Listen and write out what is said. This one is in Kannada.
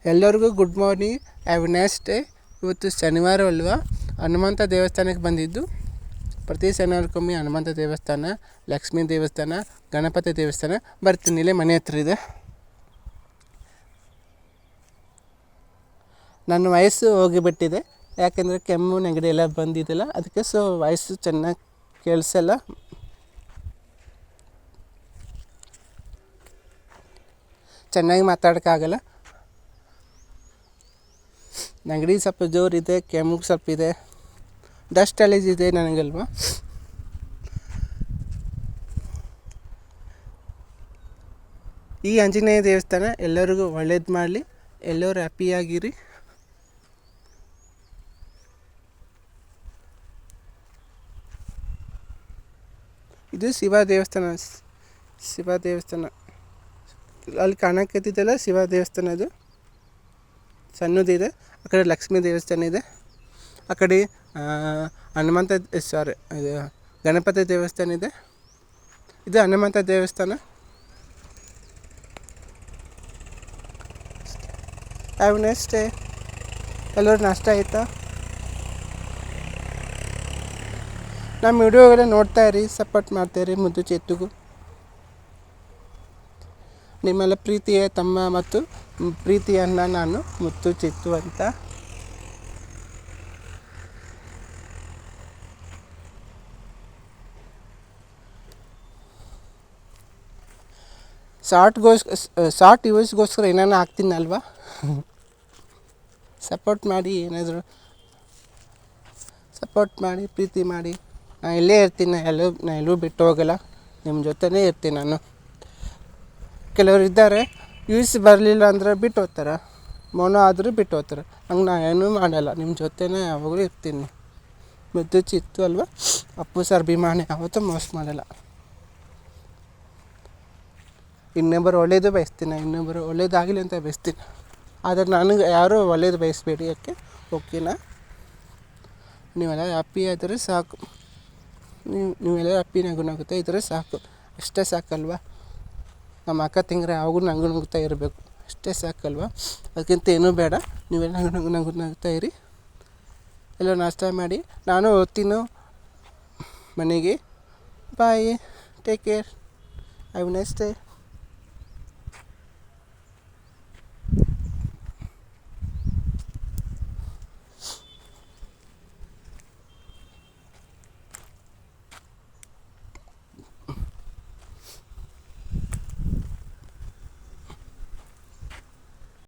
ಎಲ್ಲರಿಗೂ good morning, have a nice day. ಇವತ್ತು ಶನಿವಾರ ಅಲ್ವಾ, ಹನುಮಂತ ದೇವಸ್ಥಾನಕ್ಕೆ ಬಂದಿದ್ದು. ಪ್ರತಿ ಶನಿವಾರಕ್ಕೊಮ್ಮೆ ಹನುಮಂತ ದೇವಸ್ಥಾನ, ಲಕ್ಷ್ಮೀ ದೇವಸ್ಥಾನ, ಗಣಪತಿ ದೇವಸ್ಥಾನ ಬರ್ತೀನಿ. ಇಲ್ಲೇ ಮನೆ ಹತ್ರ ಇದೆ. ನನ್ನ ವಯಸ್ಸು ಹೋಗಿಬಿಟ್ಟಿದೆ, ಯಾಕೆಂದರೆ ಕೆಮ್ಮು ನೆಗಡಿ ಎಲ್ಲ ಬಂದಿದ್ದೆಲ್ಲ, ಅದಕ್ಕೆ ವಯಸ್ಸು ಚೆನ್ನಾಗಿ ಕೇಳಿಸಲ್ಲ. ಚೆನ್ನಾಗಿ ಮಾತಾಡೋಕ್ಕಾಗಲ್ಲ. ನೆಗಡಿ ಸ್ವಲ್ಪ ಜೋರಿದೆ, ಕೆಮ್ಮು ಸ್ವಲ್ಪ ಇದೆ, ಡಸ್ಟ್ ಅಲರ್ಜಿ ಇದೆ ನನಗಲ್ವ. ಈ ಆಂಜನೇಯ ದೇವಸ್ಥಾನ ಎಲ್ಲರಿಗೂ ಒಳ್ಳೇದು ಮಾಡಲಿ, ಎಲ್ಲರೂ ಹ್ಯಾಪಿಯಾಗಿರಿ. ಇದು ಶಿವ ದೇವಸ್ಥಾನ ಅಲ್ಲಿ ಕಾಣಕತ್ತಿದ್ದಲ್ಲ, ಶಿವ ದೇವಸ್ಥಾನ. ಅದು ಸಣ್ಣದಿದೆ. ಆ ಕಡೆ ಲಕ್ಷ್ಮೀ ದೇವಸ್ಥಾನ ಇದೆ, ಆ ಕಡೆ ಇದು ಗಣಪತಿ ದೇವಸ್ಥಾನ ಇದೆ. ಇದು ಹನುಮಂತ ದೇವಸ್ಥಾನ. Have nice day. ಎಲ್ಲರೂ ನಾಷ್ಟ ಆಯಿತಾ? ನಮ್ಮ ವಿಡಿಯೋಗೆಲ್ಲ ನೋಡ್ತಾ ಇರಿ, ಸಪೋರ್ಟ್ ಮಾಡ್ತಾಯಿರಿ. ಮುದ್ದು ಚೇತುಗೂ ನಿಮ್ಮೆಲ್ಲ ಪ್ರೀತಿಯ ತಮ್ಮ ಮತ್ತು ಪ್ರೀತಿಯ ಅಣ್ಣ ನಾನು, ಮುತ್ತು ಚಿತ್ತು ಅಂತ. ಶಾರ್ಟ್ ಯೂಸ್ಗೋಸ್ಕರ ಏನಾನ ಹಾಕ್ತೀನಲ್ವ, ಸಪೋರ್ಟ್ ಮಾಡಿ. ಏನಾದರೂ ಸಪೋರ್ಟ್ ಮಾಡಿ, ಪ್ರೀತಿ ಮಾಡಿ. ನಾನು ಇಲ್ಲೇ ಇರ್ತೀನಿ, ನಾನು ಎಲ್ಲೂ ಬಿಟ್ಟು ಹೋಗಲ್ಲ, ನಿಮ್ಮ ಜೊತೆನೇ ಇರ್ತೀನಿ ನಾನು. ಕೆಲವರು ಇದ್ದಾರೆ, ಯೂಸ್ ಬರಲಿಲ್ಲ ಅಂದರೆ ಬಿಟ್ಟು ಹೋಗ್ತಾರೆ, ಮೌನ ಆದರೂ ಬಿಟ್ಟು ಹೋಗ್ತಾರೆ. ಹಂಗೆ ನಾನು ಏನೂ ಮಾಡಲ್ಲ, ನಿಮ್ಮ ಜೊತೆನೇ ಯಾವಾಗಲೂ ಇರ್ತೀನಿ. ಮುದ್ದು ಚಿತ್ತು ಅಲ್ವ, ಅಪ್ಪು ಸರ್ ಅಭಿಮಾನಿ, ಯಾವತ್ತೂ ಮೋಸ ಮಾಡಲ್ಲ. ಇನ್ನೊಬ್ಬರು ಒಳ್ಳೇದು ಬಯಸ್ತೀನಿ, ಇನ್ನೊಬ್ಬರು ಒಳ್ಳೇದಾಗಲಿ ಅಂತ ಬಯಸ್ತೀನಿ. ಆದರೆ ನನಗೆ ಯಾರೂ ಒಳ್ಳೇದು ಬಯಸಬೇಡಿ. ಯಾಕೆ ಓಕೆನಾ? ನೀವೆಲ್ಲ ಹ್ಯಾಪಿ ಆದರೆ ಸಾಕು. ನೀವೆಲ್ಲ ಹ್ಯಾಪಿ ನಗುತ್ತಾ ಇದ್ದರೆ ಸಾಕು, ಅಷ್ಟೇ ಸಾಕಲ್ವ. ನಮ್ಮ ಅಕ್ಕ ತಂಗಿರ ಯಾವಾಗೂ ನಗುತ್ತಾ ಇರಬೇಕು, ಅಷ್ಟೇ ಸಾಕಲ್ವ. ಅದಕ್ಕಿಂತ ಏನೂ ಬೇಡ. ನೀವೆಲ್ಲ ನಗುತ್ತಾ ಇರಿ. ಎಲ್ಲ ನಾಷ್ಟ ಮಾಡಿ, ನಾನು ಹೋಗ್ತೀನಿ ಮನೆಗೆ. Bye, take care, have a nice day.